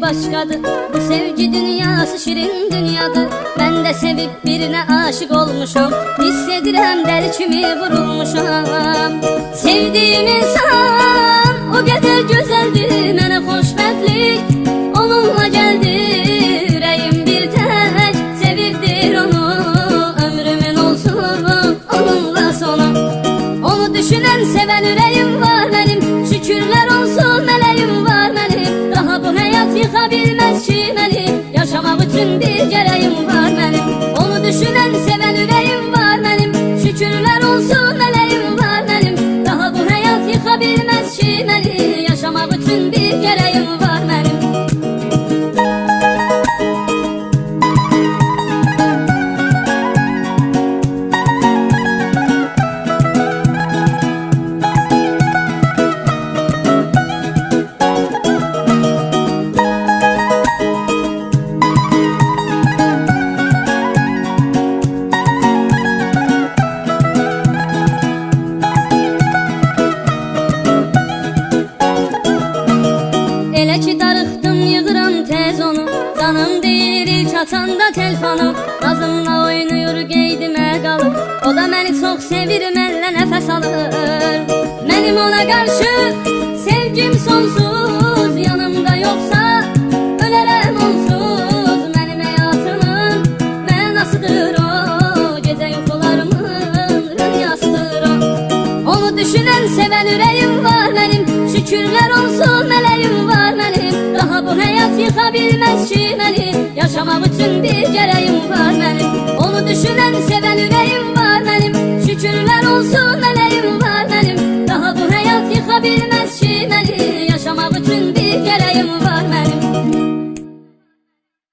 başkadır. Bu sevgi dünyası şirin dünyadır. Ben de sevip birine aşık olmuşam. Hissedirəm dəli kimi vurulmuşam. Sevdiğim insan o kadar güzeldir, mənə xoşbəxtlik onunla geldi. Yüreğim bir tek sevirdir onu. Ömrümün olsun onunla sonu. Onu düşünen seven yüreğim var benim. Şükürler olsun meleğim var benim. Daha bu hayat yıkabilmez ki beni. Yaşamak için bir gereğim var benim. Onu düşünen seven yüreğim var benim. Şükürler olsun meleğim var benim. Daha bu hayat yıkabilmez ki beni. Yaşamak için bir gereğim var benim. Elə ki darıxdım yığıram tez onu. Canım deyir ilk açanda telefonu. Nazımla oynayır qeydimə qalır. O da məni çox sevir, mənlə nəfəs alır. Mənim ona qarşı sevgim sonsuz. Yanımda yoxsa ölərəm onsuz. Mənim həyatımın mənasıdır o. Gecə yuxularımın rüyasıdır o. Onu düşünən sevən ürəyim var mənim. Şükürler olsun meleğim var benim. Daha bu hayat yıkabilmez ki beni. Yaşamak için bir gereğim var benim. Onu düşünen seven yüreğim